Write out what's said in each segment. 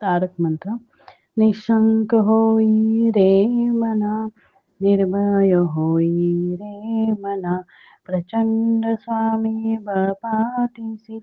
तारक मंत्र. निशंक होई रे मना, निर्भय होई रे मना, प्रचंड स्वामी बळ पाठीसी,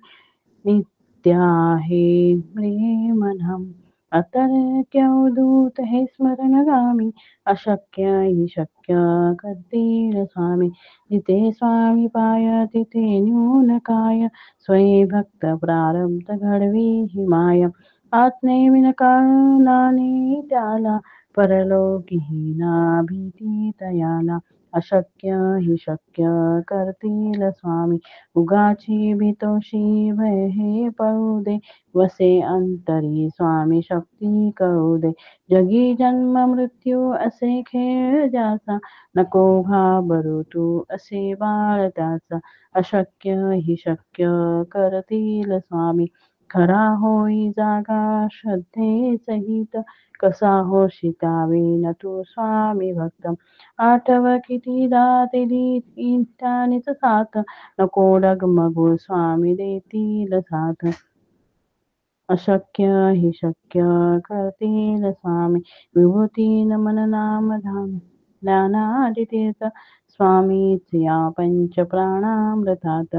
नित्य आहे प्रेमनम. अतर्क्य अवधूत हे स्मरणगामी, अशक्य हि शक्य करतील स्वामी. जिथे स्वामी पाय तिथे न्यून काय, स्वयं भक्त प्रारब्ध घडवी ही माया. आत्मेविन काळाने त्याला, परलोकीही ना भीती तयाला. अशक्य हि शक्य करतील स्वामी, उगाची भीतोशी भय हे पळू दे. वसे अंतरी स्वामी शक्ती कळू दे. जगी जन्म मृत्यू असे खेळ ज्याचा, नको घाबरू तू असे बाळ त्याचा. अशक्य हि शक्य करतील स्वामी, खरा होई जागा श्रद्धेच हित. कसा होशी त्याविन तू स्वामी भक्त, आठव कितीदा दिली त्यानेच साथ. नको डगमगू स्वामी देतील साथ. अशक्य हि शक्य करतील स्वामी, विभूती नमन नाम धाम ज्ञानादितीर्थ. स्वामीच या पंच प्राणामृतात,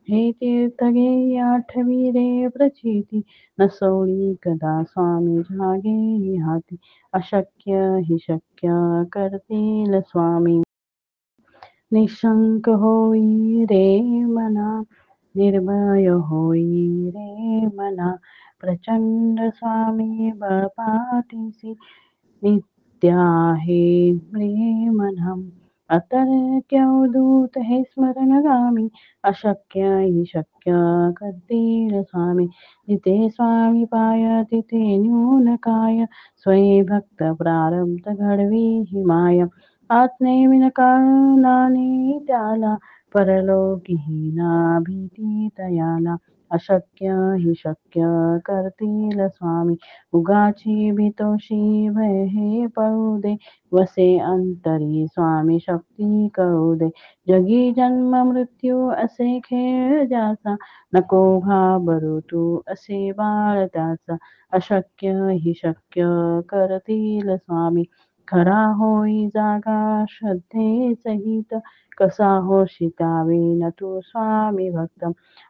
हे तीर्थ घे आठवी रे प्रचिती. नसोळी कदा स्वामी जागे हाती, अशक्य हि शक्य करतील स्वामी. निशंक होई रे मना, निर्भय होई रे मना, प्रचंड स्वामी बळ पाठीसी, नित्य आहे प्रेमनम. अतर्क्य अवधूत हे स्मरणगामी, अशक्य हि शक्य करतील स्वामी. जिथे स्वामी पाय तिथे न्यून काय, स्वयं भक्त प्रारब्ध घडवी ही माया. आत्मेविन काळाने त्याला, परलोकीही ना भीती तयाला. अशक्य हि शक्य करतील स्वामी, उगाची भीतोशी भय हे पळू दे. वसे अंतरी स्वामी शक्ती कळू दे. जगी जन्म मृत्यू असे खेळ ज्याचा, नको घाबरू तू असे बाळ त्याचा. अशक्य हि शक्य करतील स्वामी, खरा होई जागा श्रद्धेच हित. कसा होशी त्याविन तू स्वामी भक्त,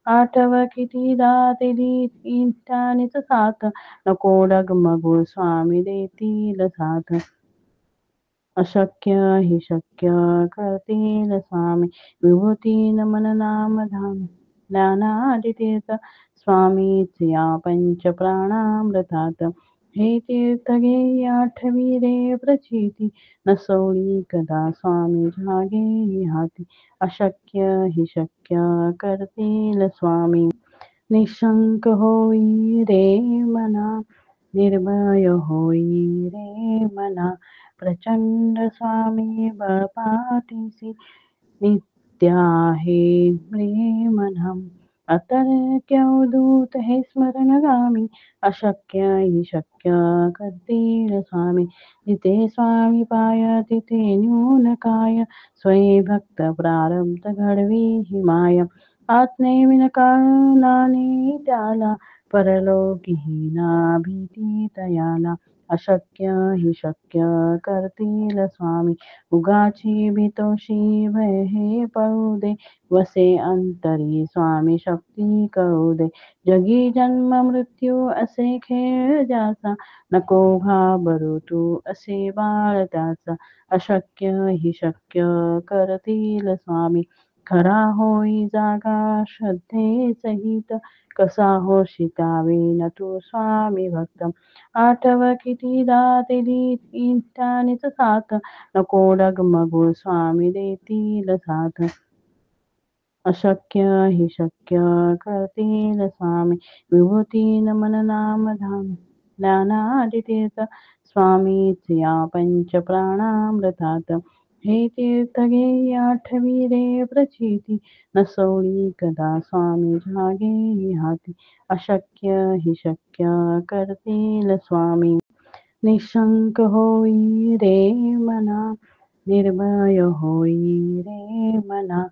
आठव कितीदा दिली त्यानेच साथ. नको डगमगू स्वामी देतील साथ. अशक्य हि शक्य करतील स्वामी, विभूती नमन नाम धाम ज्ञानादितीर्थ. स्वामीच या पंच प्राणामृतात, हे तीर्थ घे आठवी रे प्रचिती. नसोळी कदा स्वामी जागे हाती, अशक्य हि शक्य करतील स्वामी. निशंक होई रे मना, निर्भय होई रे मना, प्रचंड स्वामी बळ पाठीसी, नित्य आहे प्रेमनम. अतर्क्य अवधूत हे स्मरणगामी, अशक्य हि शक्य करतील स्वामी. जिथे स्वामी पाय तिथे न्यून काय, स्वयं भक्त प्रारब्ध घडवी ही माया. आत्मेविन काळाने त्याला, परलोकीही ना भीती तयाला. अशक्य हि शक्य करतील स्वामी, उगाची भीतोशी भय हे पळू दे. वसे अंतरी स्वामी शक्ती कळू दे. जगी जन्म मृत्यू असे खेळ ज्याचा, नको घाबरू तू असे बाळ त्याचा. अशक्य हि शक्य करतील स्वामी, खरा होई जागा श्रद्धेच हित. कसा होशी त्याविन तू स्वामी भक्त, आठव कितीदा दिली त्यानेच साथ. नको डगमगू स्वामी देतील साथ. अशक्य हि शक्य करतील स्वामी, विभूती नमन नाम धाम ज्ञानादितीर्थ. स्वामीच या पंच प्राणामृतात, हे तीर्थ घे आठवी रे प्रचिती. नसोळी कदा स्वामी जागे हाती, अशक्य हि शक्य करतील स्वामी. निशंक होई रे मना, निर्भय होई रे मना,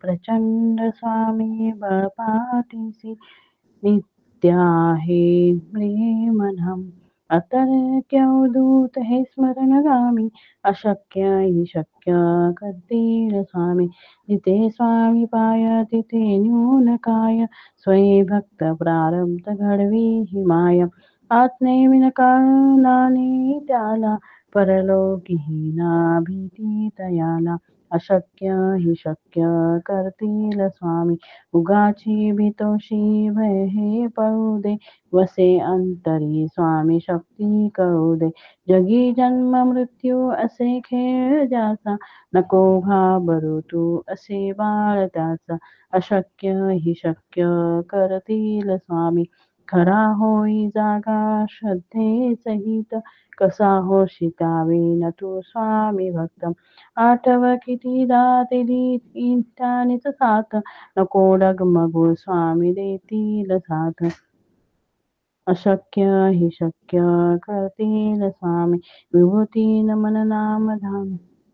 प्रचंड स्वामी बळ पाठीसी, नित्य आहे प्रेमनम. अतर्क्यवधूत हे स्मरणगामी अशक्य हि शक्य करतील स्वामी. जिथे स्वामी पाय तिथे न्यून काय, स्वये भक्त प्रारब्ध घडवी हि माय. आत्मेविन काळाने त्याला, परलोकीही ना भीती तयाला. अशक्य हि शक्य करतील स्वामी. उगाची भीतोशी भय हे पळू दे, वसे अंतरी स्वामी शक्ती कळू दे. जगी जन्म मृत्यू असे खेळ ज्याचा, नको घाबरू तू असे बाळ त्याचा. अशक्य हि शक्य करतील स्वामी. खरा होई जागा श्रद्धेच हित, कसा होशी त्याविन तू स्वामी भक्त. आठव कितीदा ते इष्टानीच साथ, नको डगमगू स्वामी देतील साथ. अशक्य हि शक्य करतील स्वामी. विभूती नमन नाम धाम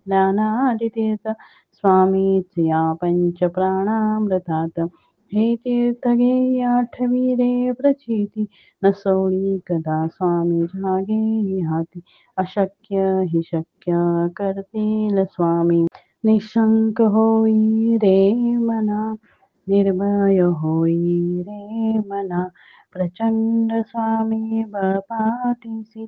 ज्ञानादि तीर्थ, स्वामीच या पंच प्राणामृतात. हे तीर्थ घे आठवी रे प्रचिती, नसोळी कदा स्वामी जागे हाती. अशक्य हि शक्य करतील स्वामी. निशंक होई रे मना, निर्भय होई रे मना. प्रचंड स्वामी बळपाठीसी,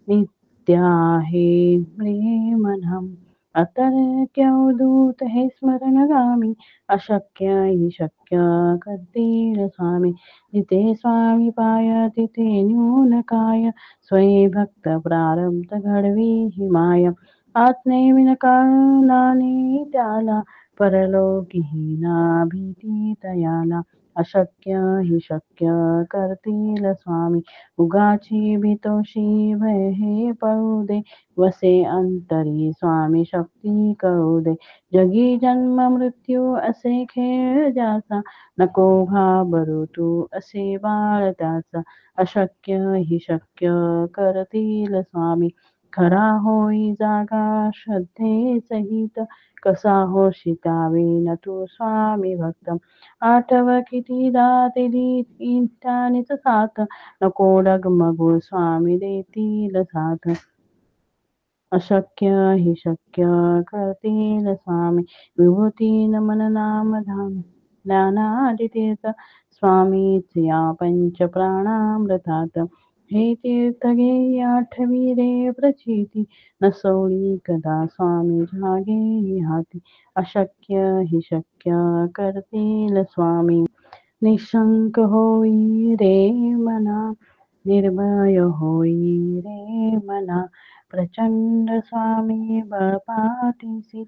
नित्य आहे प्रेमधाम. अतर्क्यवधूत हे स्मरणगामी अशक्य हि शक्य करतील स्वामी. जिथे स्वामी पाय तिथे न्यून काय, स्वये भक्त प्रारब्ध घडवी हि माय. आत्मेविन काळाने त्याला, परलोकीही ना भीती तयाला. अशक्य हि शक्य करतील स्वामी. उगाची भीतोशी भय हे पळू दे, वसे अंतरी स्वामी शक्ती कळू दे. जगी जन्म मृत्यू असे खेळ ज्याचा, नको घाबरू तू असे बाळ त्याचा. अशक्य हि शक्य करतील स्वामी. खरा होई जागा श्रद्धेच हित, कसा होशी त्याविन तू स्वामी भक्त. आठव कितीदा ते इष्टानीच साथ, नको डगमगू स्वामी देतील साथ. अशक्य हि शक्य करतील स्वामी. विभूती नमन नाम धाम ज्ञानादि तीर्थ, स्वामीच या पंच प्राणामृतात. हे तीर्थ घे आठवी रे प्रचिती, नसोळी कदा स्वामी जागे हाती. अशक्य हि शक्य करतील स्वामी. निशंक होई रे मना, निर्भय होई रे मना. प्रचंड स्वामी बळपाठीसी,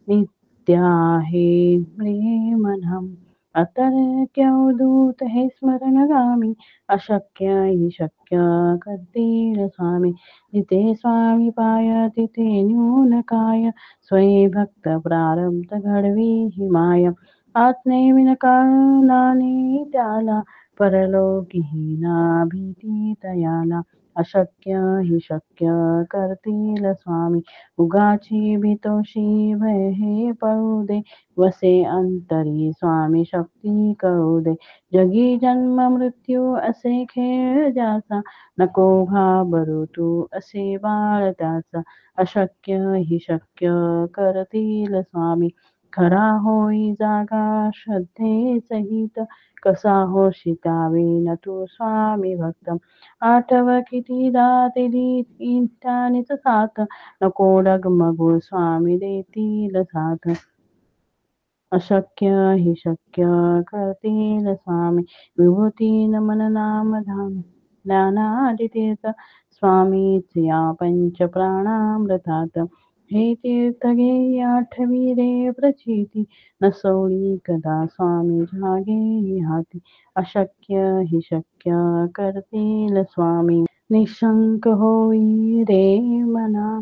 नित्य आहे प्रेमधाम. अतर्क्यवधूत हे स्मरणगामी अशक्य हि शक्य करतील स्वामी. जिथे स्वामी पाय तिथे न्यून काय, स्वये भक्त प्रारब्ध घडवी हि माय. आत्मेविन काळाने त्याला, परलोकीही ना भीती तयाला. अशक्य हि शक्य करतील स्वामी. उगाची भीतोशी भय हे पळू दे, वसे अंतरी स्वामी शक्ती कळू दे. जगी जन्म मृत्यू असे खेळ ज्याचा, नको घाबरू तू असे बाळ त्याचा. अशक्य हि शक्य करतील स्वामी. खरा होई जागा श्रद्धेच हित, कसा होशी त्याविन तू स्वामी भक्त. आठव कितीदा ते इष्टानीच साथ, नको डगमगू स्वामी देतील साथ. अशक्य हि शक्य करतील स्वामी. विभूती नमन नाम धाम ज्ञानादि तीर्थ, स्वामीच या पंच प्राणामृतात. हे तीर्थ घे आठवी रे प्रचिती, नसोळी कदा स्वामी जागे हाती. अशक्य हि शक्य करतील स्वामी. निशंक होई रे मना,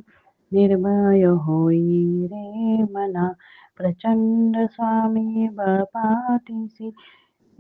निर्भय होई रे मना. प्रचंड स्वामी बळपाठीसी,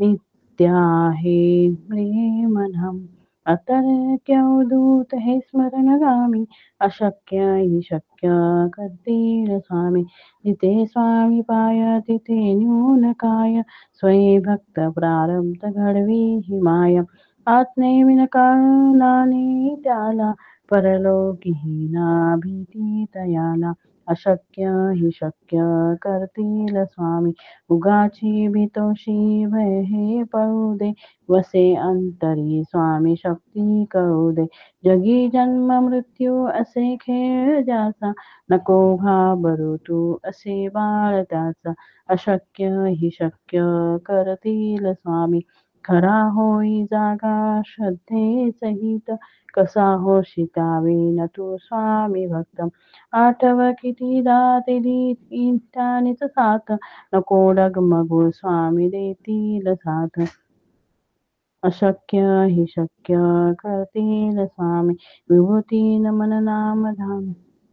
नित्य आहे प्रेमधाम. अतर्क्यवधूत हे स्मरणगामी अशक्य हि शक्य करतील स्वामी. जिथे स्वामी पाय तिथे न्यून काय, स्वये भक्त प्रारब्ध घडवी हि माय. आत्मेविन काळाने त्याला परलोकीहीना भीती तयाला अशक्य हि शक्य करतील स्वामी उगाची भीतोशी भय हे पळू दे वसे अंतरी स्वामी शक्ती कळू दे जगी जन्म मृत्यू असे खेळ ज्याचा नको घाबरू तू असे बाळ त्याचा अशक्य हि शक्य करतील स्वामी खरा होई जागा श्रद्धे सहित कसा होशी त्यावेळी तू स्वामी भक्त आठव कितीदा दिली इंटानीच साथ नको डगमगू स्वामी देतील साथ अशक्य हि शक्य करतील स्वामी विभूती नमन नाम धाम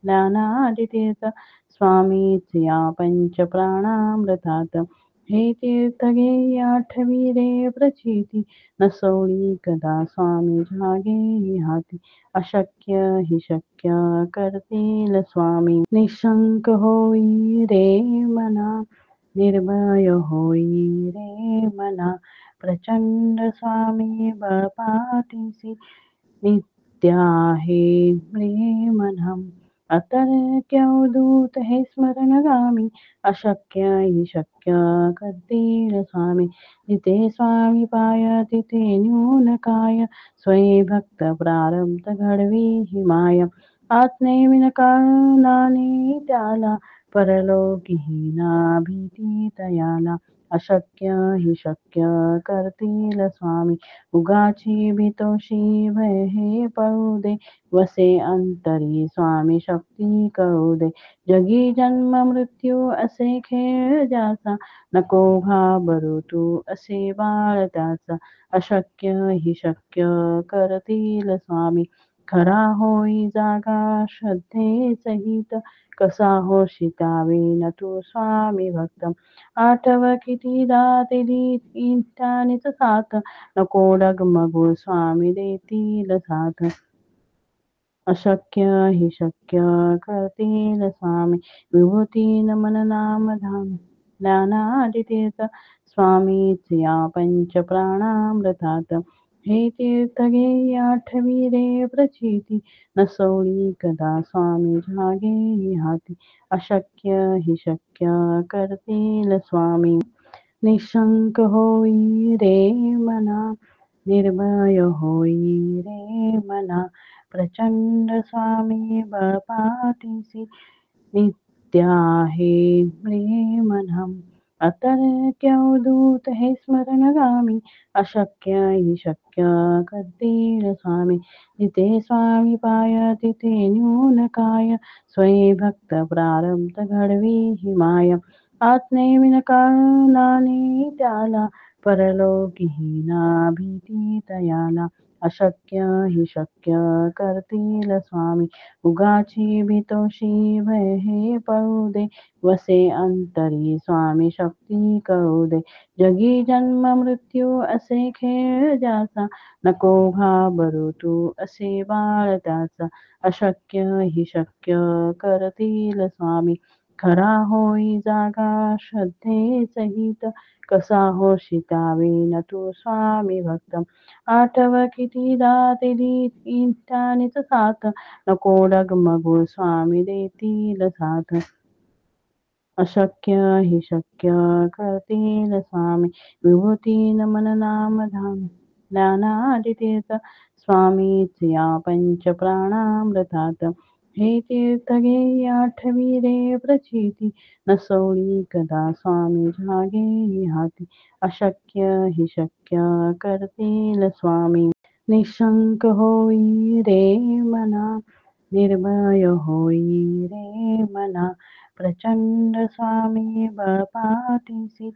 ज्ञानादितीर्थ स्वामीच या पंच प्राणामृतात हे तीर्थ घे आठवी रे प्रचिती नसोळी कदा स्वामी जागे हाती अशक्य हि शक्य करतील स्वामी निशंक होई रे मना निर्भय होई रे मना प्रचंड स्वामी बळपाठीसी नित्य आहे प्रेमनम अतर्क्य अवधूत हे स्मरणगामी अशक्य हि शक्य करतील स्वामी जिथे स्वामी पाय तिथे न्यून काय स्वयं भक्त प्रारब्ध घडवी हि माय आत्मेविन काळाने त्याला परलोकीहीना भीती तयाला अशक्य हि शक्य करतील स्वामी उगाची भीतोशी भय हे पळू दे वसे अंतरी स्वामी शक्ती कळू दे जगी जन्म मृत्यू असे खेळ ज्याचा नको घाबरू तू असे बाळ त्याचा अशक्य हि शक्य करतील स्वामी खरा होई जागा श्रद्धे सहित कसा होशी त्यावेळी तू स्वामी भक्त आठव कितीदा दिली इंटानीच साथ नको डगमगू स्वामी देतील साथ अशक्य हि शक्य करतील स्वामी विभूती नमन नाम धाम ज्ञानादितीर्थ स्वामीच या पंच प्राणामृतात हे तीर्थ घे आठवी रे प्रचिती नसोळी कदा स्वामी जागे हाती अशक्य हि शक्य करतील स्वामी निशंक होई रे मना निर्भय होई रे मना प्रचंड स्वामी बळपाठीसी नित्य आहे प्रेमनम अतर्क्य अवधूत हे स्मरणगामी अशक्य हि शक्य करतील स्वामी जिथे स्वामी पाय तिथे न्यून काय स्वयं भक्त प्रारब्ध घडवी हि माय आत्मेविन काळाने त्याला परलोकीहीना भीती तयाला अशक्य हि शक्य करतील स्वामी उगाची भीतोशी भय हे पळू दे वसे अंतरी स्वामी शक्ती कळू दे जगी जन्म मृत्यू असे खेळ ज्याचा नको घाबरू तू असे बाळ त्याचा अशक्य हि शक्य करतील स्वामी खरा होई जागा श्रद्धे सहित कसा होशी त्यावेळी तू स्वामी भक्त आठव कितीदा दिली इंटानीच साथ नको डगमगू स्वामी देतील साथ अशक्य हि शक्य करतील स्वामी विभूती नमन नाम धाम ज्ञानादितीर्थ स्वामीच या पंच प्राणामृतात हे तीर्थ घे आठवी रे प्रचिती नसोळी कदा स्वामी जागे हाती अशक्य हि शक्य करतील स्वामी निशंक होई रे मना निर्भय होई रे मना प्रचंड स्वामी बळपाठीसी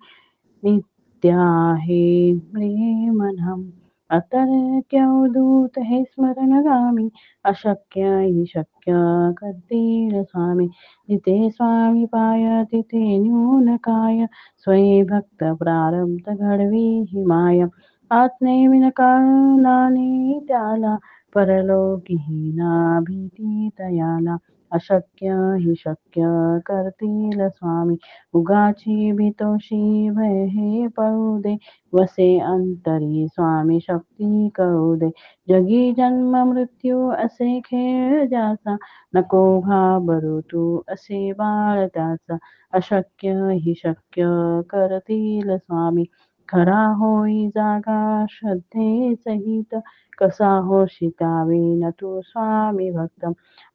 नित्य आहे प्रेमनम अतर्क्य अवधूत हे स्मरणगामी अशक्य हि शक्य करतील स्वामी जिथे स्वामी पाय तिथे न्यून काय स्वयं भक्त प्रारब्ध घडवी हि माय आत्मेविन काळाने त्याला परलोकीहीना भीती तयाला अशक्य हि शक्य करतील स्वामी. उगाची भीतोषी भय हे पळू दे, वसे अंतरी स्वामी शक्ती कळू दे. जगी जन्म मृत्यू असे खेळ ज्याचा, नको घाबरू तू असे बाळ त्याचा. अशक्य हि शक्य करतील स्वामी. खरा होई जागा श्रद्धे सहित, कसा होशी त्याविन तू स्वामी भक्त.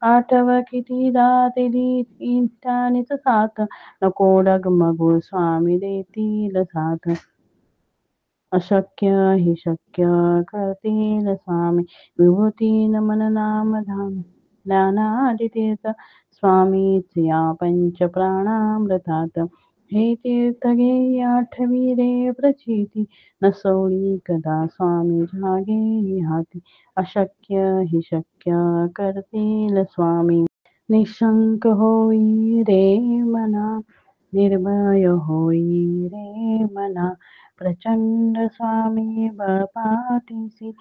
आठव कितीदा दिली त्यानेच साथ, नको डगमगू स्वामी देतील साथ. अशक्य हि शक्य करतील स्वामी. विभूती नमन नाम धाम ज्ञानादितीर्थ, स्वामीच या पंच प्राणामृतात. हे तीर्थ घे आठवी रे प्रचिती, नसोळी कदा स्वामी झागे हाती. अशक्य हि शक्य करतील स्वामी. निशंक होई रे मना, निर्भय होई रे मना. प्रचंड स्वामी बळपाठीसी,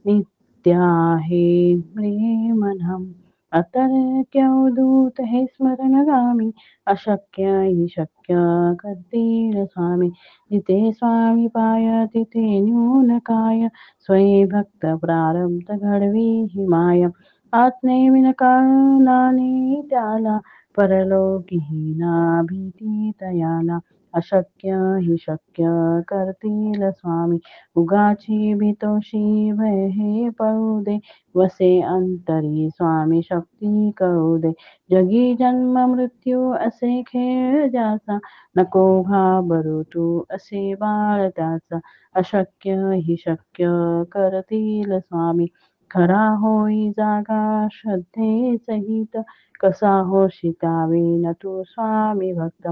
नित्य आहे प्रेमधाम. अतर्क्य अवधूत हे स्मरणगामी, अशक्य हि शक्य करतील स्वामी. जिथे स्वामी पाय तिथे न्यून काय, स्वये भक्त प्रारब्ध घडवी ही माया. आत्मेविन काळाने त्याला, परलोकीही ना भीती तयाला. अशक्य हि शक्य करतील स्वामी. उगाची भीतोषी भय हे पळू दे, वसे अंतरी स्वामी शक्ती कळू दे. जगी जन्म मृत्यू असे खेळ ज्याचा, नको घाबरू तू असे बाळ त्याचा. अशक्य हि शक्य करतील स्वामी. खरा होई जागा श्रद्धे सहित, कसा होशी त्याविन तू स्वामी भक्त.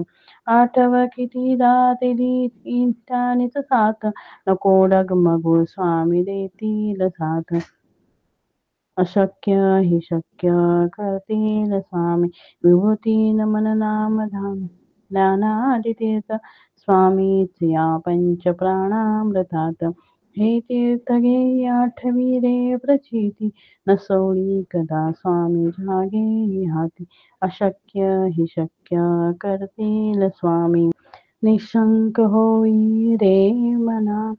आठव कितीदा दिली त्यानेच साथ, नको डगमगू स्वामी देतील साथ. अशक्य हि शक्य करतील स्वामी. विभूती नमन नाम धाम ज्ञानादितीर्थ, स्वामीच या पंच प्राणामृतात. हे तीर्थ घे आठवी रे प्रचिती, नसोळी कदा स्वामी झागे हाती. अशक्य हि शक्य करतील स्वामी. निशंक होई रे मना,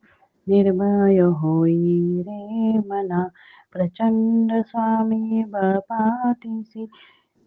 निर्भय होई रे मना. प्रचंड स्वामी बळपाठीसी,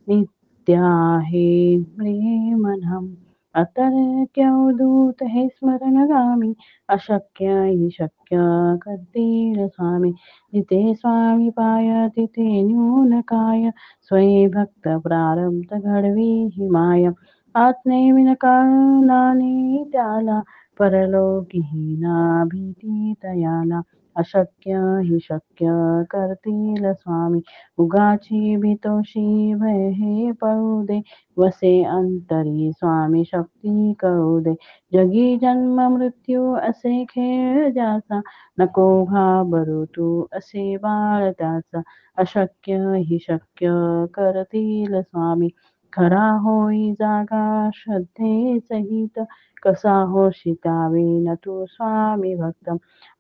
नित्य आहे प्रेमधाम. अतर्क्य अवधूत हे स्मरणगामी, अशक्य हि शक्य करतील स्वामी. जिथे स्वामी पाय तिथे न्यून काय, स्वये भक्त प्रारब्ध घडवी ही माया. आत्मेविन काळाने त्याला, परलोकीही ना भीती तयाला. अशक्य हि शक्य करतील स्वामी. उगाची भीतोषी भय हे पळू दे, वसे अंतरी स्वामी शक्ती कळू दे. जगी जन्म मृत्यू असे खेळ ज्याचा, नको घाबरू तू असे बाळ त्याचा. अशक्य हि शक्य करतील स्वामी. खरा होई जागा श्रद्धे सहित, कसा होशी त्याविन तू स्वामी भक्त.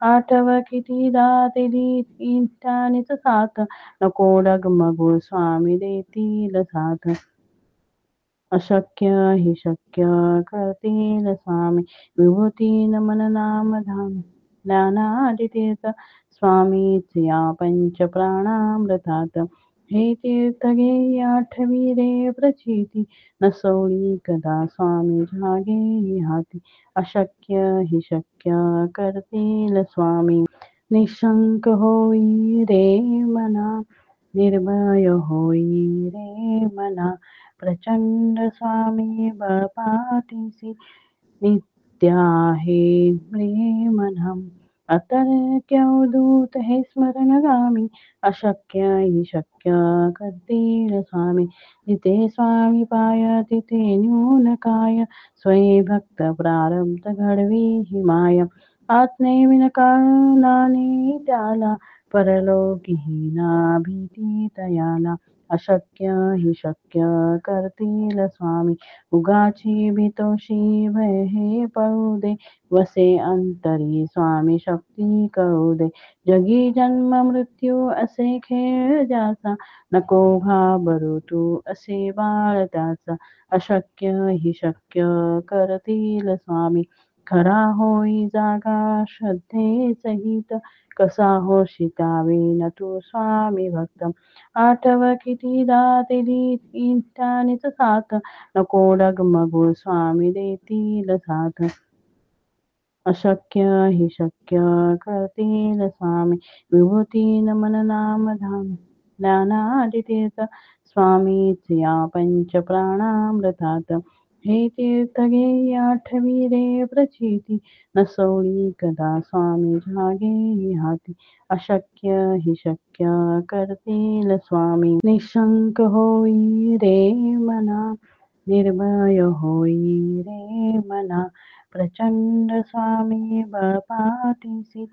आठव कितीदा दिली त्यानेच साथ, नको डगमगू स्वामी देतील साथ. अशक्य हि शक्य करतील स्वामी. विभूती नमन नाम धाम ज्ञानादितीर्थ, स्वामीच या पंच प्राणामृतात. हे तीर्थ घे आठवी रे प्रचिती, नसोळी कदा स्वामी झागे हाती. अशक्य हि शक्य करतील स्वामी. निशंक होई रे मना, निर्भय होई रे मना. प्रचंड स्वामी बळपाठीसी, नित्य आहे प्रेमधाम. अतर्क्य अवधूत हे स्मरणगामी, अशक्य हि शक्य करतील स्वामी. जिथे स्वामी पाय तिथे न्यून काय, स्वये भक्त प्रारब्ध घडवी ही माया. आत्मेविन काळाने त्याला, परलोकीही ना भीती तयाला. अशक्य हि शक्य करतील स्वामी. उगाची भीतोशी भय हे पळू दे, वसे अंतरी स्वामी शक्ती कळू दे. जगी जन्म मृत्यू असे खेळ ज्याचा, नको घाबरू तू असे बाळ त्याचा. अशक्य हि शक्य करतील स्वामी. खरा होई जागा श्रद्धे सहित, कसा होशी त्यावेळी तू स्वामी भक्त. आठव कितीदा दिली इष्टानेच साथ, नको डगमगू स्वामी देतील साथ. अशक्य हि शक्य करतील स्वामी. विभूती नमन नाम धाम ज्ञानादि तीर्थ, स्वामीच या पंच प्राणामृतात. हे तीर्थ घे आठवी रे प्रचिती, नसोळी कदा स्वामी जागे हाती. अशक्य हि शक्य करतील स्वामी. निशंक होई रे मना, निर्भय होई रे मना. प्रचंड स्वामी बळपाठीसी,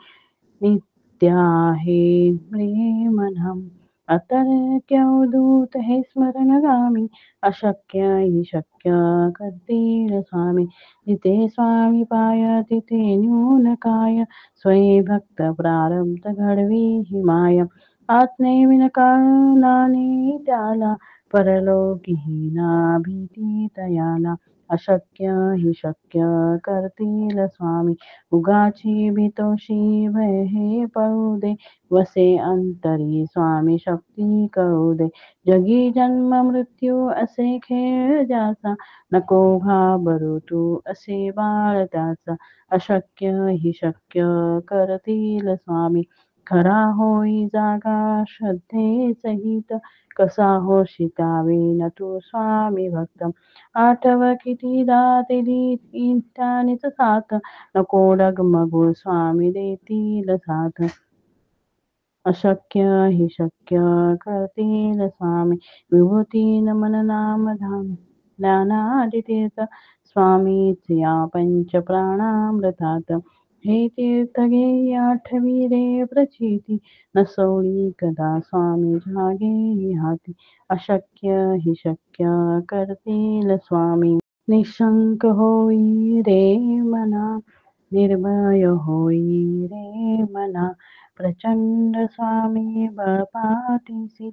नित्य आहे प्रेमधाम. अतर्क्य अवधूत हे स्मरणगामी, अशक्य हि शक्य करतील स्वामी. जिथे स्वामी पाय तिथे न्यून काय, स्वयं भक्त प्रारब्ध घडवी ही माया. आत्मेविन काळाने त्याला, परलोकीही ना भीती तयाला. अशक्य हि शक्य करतील स्वामी. उगाची भीतोशी भय हे पळू दे, वसे अंतरी स्वामी शक्ती कळू दे. जगी जन्म मृत्यू असे खेळ ज्याचा, नको घाबरू तू असे बाळ त्याचा. अशक्य हि शक्य करतील स्वामी. खरा होई जागा श्रद्धे सहित, कसा होशी त्यावेळी तू स्वामी भक्त. आठव कितीदा दिली इष्टानेच साथ, नको डगमगू स्वामी देतील साथ. अशक्य हि शक्य करतील स्वामी. विभूती नमन नाम धाम ज्ञानादि तीर्थ, स्वामीच या पंच प्राणामृतात. हे तीर्थ घे आठवी रे प्रचिती, नसोळी कदा स्वामी जागे हाती. अशक्य हि शक्य करतील स्वामी. निशंक होई रे मना, निर्भय होई रे मना. प्रचंड स्वामी बळपाठीसी,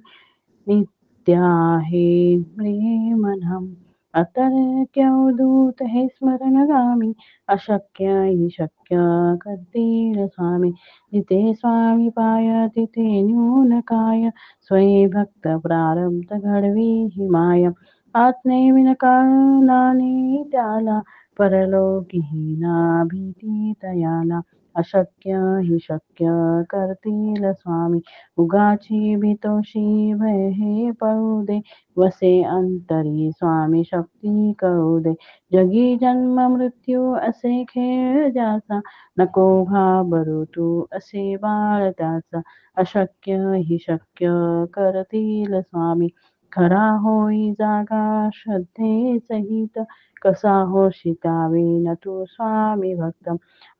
नित्य आहे प्रेमधाम. अतर्क्य अवधूत हे स्मरणगामी, अशक्य हि शक्य करतील स्वामी. जिथे स्वामी पाय तिथे न्यून काय, स्वयं भक्त प्रारब्ध घडवी ही माया. आत्मेविन काळाने त्याला, परलोकीही ना भीती तयाला. अशक्य हि शक्य करतील स्वामी. उगाची भीतोशी भय हे पळू दे, वसे अंतरी स्वामी शक्ती कळू दे. जगी जन्म मृत्यू असे खेळ ज्याचा, नको घाबरू तू असे बाळ त्याचा. अशक्य हि शक्य करतील स्वामी. खरा होई जागा श्रद्धे सहित, कसा होशी त्यावेळी तू स्वामी भक्त.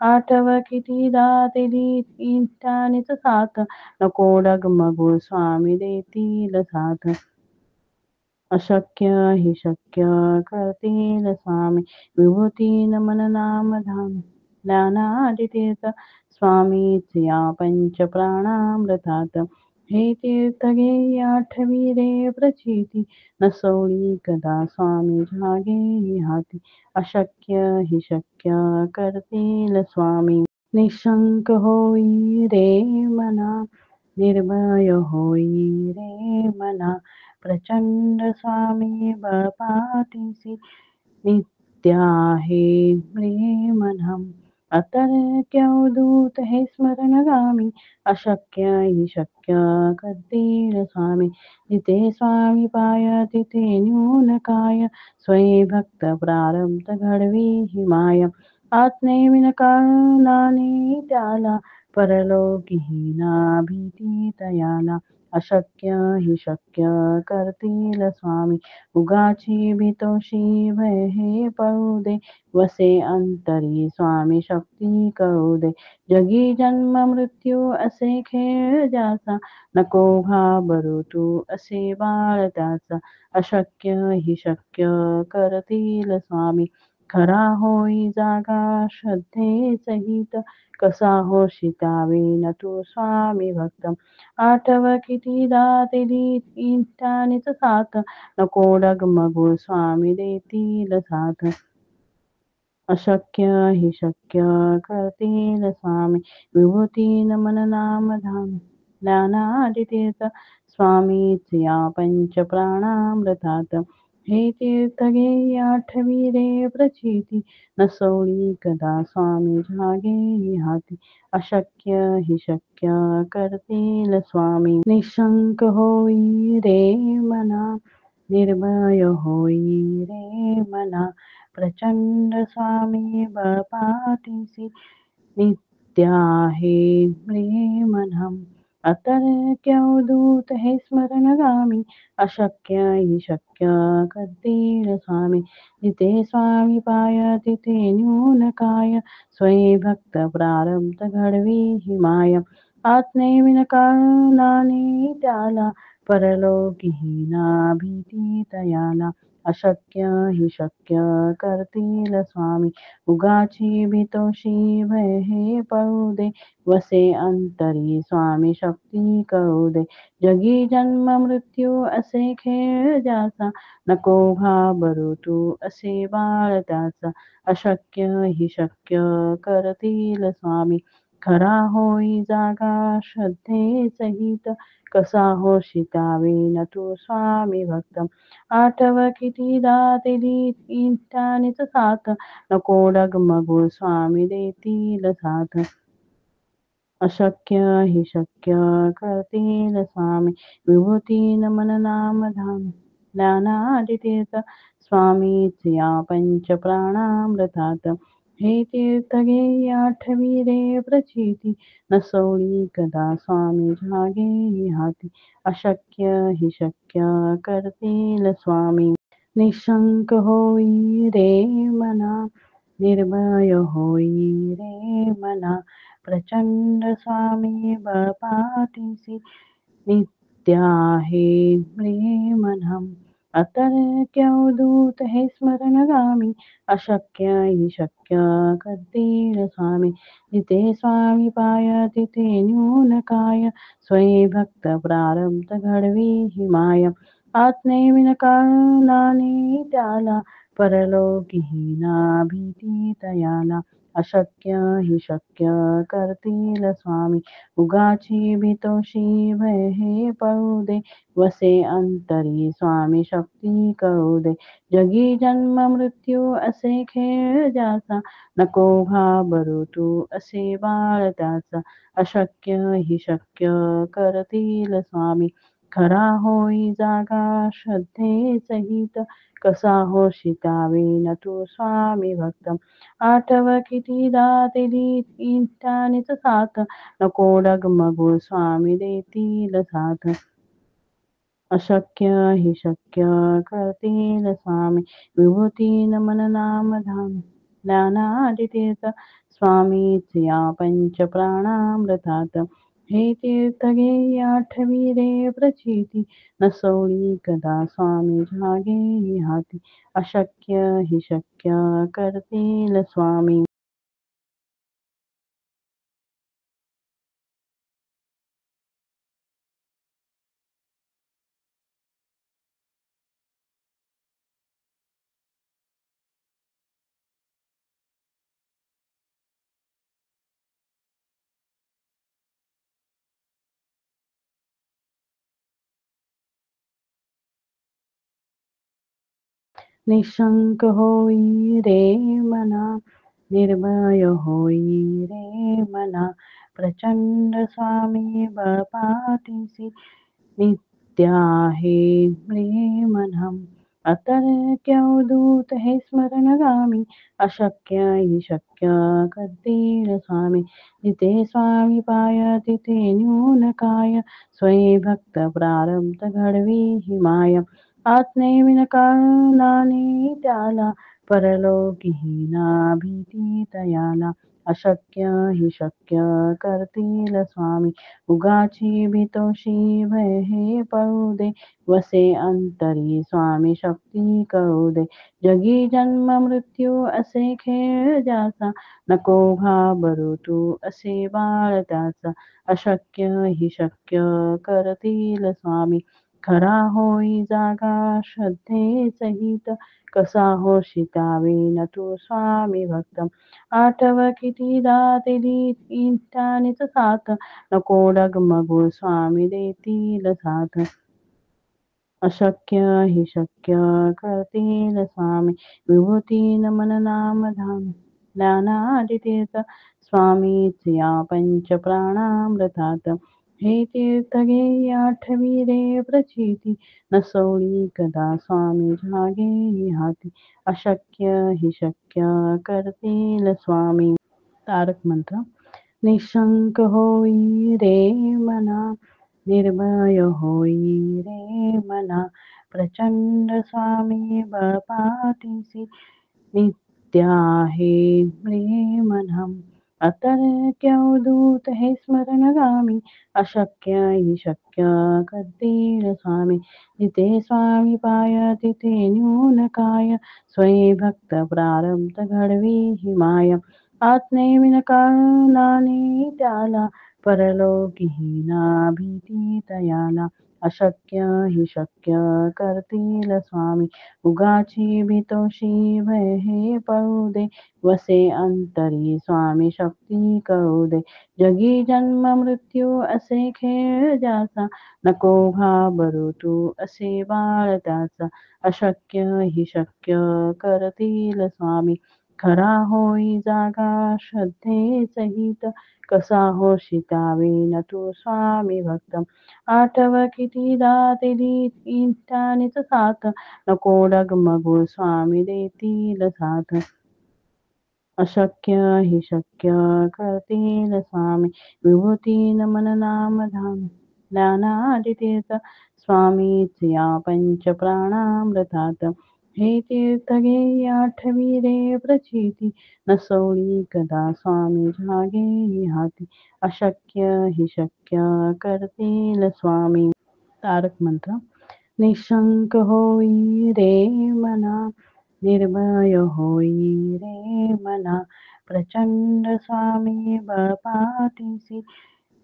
आठव कितीदा दिली इष्टानेच साथ, नको डगमगू स्वामी देतील साथ. अशक्य हि शक्य करतील स्वामी. विभूती नमन नाम धाम ज्ञानादि तीर्थ, स्वामीच या पंच प्राणामृतात. हे तीर्थ घे आठवी रे प्रचिती, नसोळी कदा स्वामी जागे हाती. अशक्य हि शक्य करतील स्वामी. निशंक होई रे मना, निर्भय होई रे मना. प्रचंड स्वामी बळपाठीसी, नित्य आहे प्रेमधाम. अतर्क्य अवधूत हे स्मरणगामी, अशक्य हि शक्य करतील स्वामी. जिथे स्वामी पाय तिथे न्यून काय, स्वयं भक्त प्रारब्ध घडवी ही माया. आत्मेविन काळाने त्याला, परलोकीही ना भीती तयाला. अशक्य हि शक्य करतील स्वामी. उगाची भीतोशी भय हे पळू दे, वसे अंतरी स्वामी शक्ती कळू दे. जगी जन्म मृत्यू असे खेळ ज्याचा, नको घाबरू तू असे बाळ त्याचा. अशक्य हि शक्य करतील स्वामी. खरा होई जागा श्रद्धेच हित, कसा होशी त्यावेळी तू स्वामी भक्त. आठव कितीदा दिली इंटानीच साथ, नको डगमगू स्वामी देतील साथ. अशक्य हि शक्य करतील स्वामी. विभूती नमन नाम धाम ज्ञानादि तीर्थ, स्वामीच या पंच प्राणामृतात. हे तीर्थ घे आठवी रे प्रचिती, नसोळी कदा स्वामी जागे हाती. अशक्य हि शक्य करतील स्वामी. निशंक होई रे मना, निर्भय होई रे मना. प्रचंड स्वामी बळ पाठीसी, नित्य आहे प्रेमधाम. अतर्क्य अवधूत हे स्मरणगामी, अशक्य हि शक्य करतील स्वामी. जिथे स्वामी पाय तिथे न्यून काय, स्वयं भक्त प्रारब्ध घडवी ही माया. आत्मेविन काळाने त्याला, परलोकीही ना भीती तयाला. अशक्य हि शक्य करतील स्वामी. उगाची भीतोशी भय हे पळू दे, वसे अंतरी स्वामी शक्ती कळू दे. जगी जन्म मृत्यू असे खेळ ज्याचा, नको घाबरू तू असे बाळ त्याचा. अशक्य हि शक्य करतील स्वामी. खरा होई जागा श्रद्धेच हित, कसा होशी त्यावेळी तू स्वामी भक्त. आठव कितीदा दिली इंटानीच साथ, नको डगमगू स्वामी देतील साथ. अशक्य हि शक्य करतील स्वामी. विभूती नमन नाम धाम ज्ञानादि तीर्थ, स्वामीच या पंच प्राणामृतात. हे तीर्थ घे आठवी रे प्रचिती, नसोळी कदा स्वामी जागे हाती. अशक्य हि शक्य करतील स्वामी. निशंक होई रे मना, निर्भय होई रे मना. प्रचंड स्वामी बळ पाठीसी, नित्य आहे प्रेमधाम. अतर्क्य अवधूत हे स्मरणगामी, अशक्य हि शक्य करतील स्वामी. जिथे स्वामी पाय तिथे न्यून काय, स्वयं भक्त प्रारब्ध घडवी ही माया. आत्मेविन काळाने त्याला, परलोकीही ना भीती तयाला. अशक्य हि शक्य करतील स्वामी. उगाची भीतोशी भय हे पळू दे, वसे अंतरी स्वामी शक्ती कळू दे. जगी जन्म मृत्यू असे खेळ ज्याचा, नको घाबरू तू असे बाळ त्याचा. अशक्य हि शक्य करतील स्वामी. खरा होई जागा श्रद्धेच हित, कसा होशी त्यावेळी तू स्वामी भक्त. आठव कितीदा दिली इंटानीच साथ, नको डगमगू स्वामी देतील साथ. अशक्य हि शक्य करतील स्वामी. विभूती नमन नाम धाम ज्ञानादि तीर्थ, स्वामीच या पंच प्राणामृतात. हे तीर्थ घे आठवी रे प्रचिती, नसोळी कदा स्वामी जागे हाती. अशक्य हि शक्य करतील स्वामी. निशंक होई रे मना, निर्भय होई रे मना. प्रचंड स्वामी बळ पाठीसी, नित्य आहे प्रेमधाम. अतर्क्य अवधूत हे स्मरणगामी अशक्य हि शक्य करतील स्वामी जिथे स्वामी पाय तिथे न्यून काय स्वयं भक्त प्रारब्ध घडवी ही माया आत्मेविन काळाने त्याला परलोकीही ना भीती तयाला अशक्य हि शक्य करतील स्वामी उगाची भीतोशी भय हे पळू दे वसे अंतरी स्वामी शक्ती कळू दे जगी जन्म मृत्यू असे खेळ ज्याचा नको घाबरू तू असे बाळ त्याचा अशक्य हि शक्य करतील स्वामी खरा होई जागा श्रद्धे सहित कसा होशी त्यावेन तू स्वामी भक्त आठव कितीदा दिली इंटानीच साथ नको डगमगू स्वामी देतील साथ अशक्य हि शक्य करतील स्वामी विभूती नमन नाम धाम ज्ञानादितीर्थ स्वामीच या पंच प्राणामृतात हे तीर्थ घे आठवी रे प्रचिती नसोळी कदा स्वामी जागे हाती अशक्य हि शक्य करतील स्वामी तारक मंत्र निशंक होई रे मना निर्भय होई रे मना प्रचंड स्वामी बळपाठीसी नित्य आहे प्रेमनम अतर्क्य अवधूत हे स्मरणगामी अशक्य हि शक्य करतील स्वामी जिथे स्वामी पाय तिथे न्यून काय स्वयं भक्त प्रारब्ध घडवी ही माया आत्मेविन काळाने त्याला परलोकीही ना भीती तयाला अशक्य हि शक्य करतील स्वामी उगाची भीतोशी भय हे पळू दे वसे अंतरी स्वामी शक्ती कळू दे जगी जन्म मृत्यू असे खेळ ज्याचा नको घाबरू तू असे बाळ त्याचा अशक्य हि शक्य करतील स्वामी खरा होई जागा श्रद्धे सहित कसा होशी त्यावेन तू स्वामी भक्त आठव कितीदा दिली इंटानीच साथ नको डगमगू स्वामी देतील साथ अशक्य हि शक्य करतील स्वामी विभूती नमन नाम धाम ज्ञानादितीर्थ स्वामीच या पंच प्राणामृतात हे तीर्थ घे आठवी रे प्रचिती नसोळी कदा स्वामी जागे हाती अशक्य हि शक्य करतील स्वामी तारक मंत्र निशंक होई रे मना निर्भय होई रे मना प्रचंड स्वामी बळपाठीसी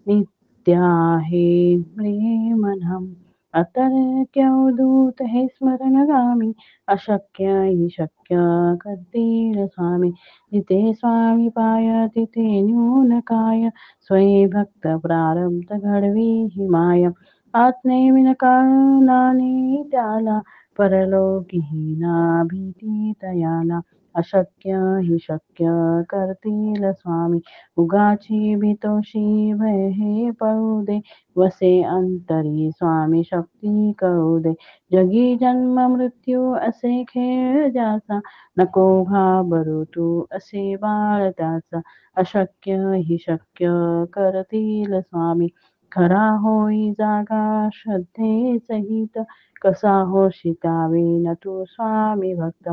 नित्य आहे प्रेमनम अतर्क्य अवधूत हे स्मरणगामी अशक्य हि शक्य करतील स्वामी जिथे स्वामी पाय तिथे न्यून काय स्वयं भक्त प्रारब्ध घडवी ही माया आत्मेविन काळाने त्याला परलोकीही ना भीती तयाला अशक्य हि शक्य करतील स्वामी उगाची भीतोशी भय हे पळू दे वसे अंतरी स्वामी शक्ती कळू दे जगी जन्म मृत्यू असे खेळ ज्याचा नको घाबरू तू असे बाळ त्याचा अशक्य हि शक्य करतील स्वामी खरा होई जागा श्रद्धे सहित कसा होशी त्यावेन तू स्वामी भक्त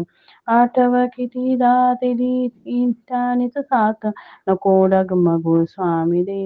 आठव कितीदा दिली इंटानीच साथ नको डगमगू स्वामी दे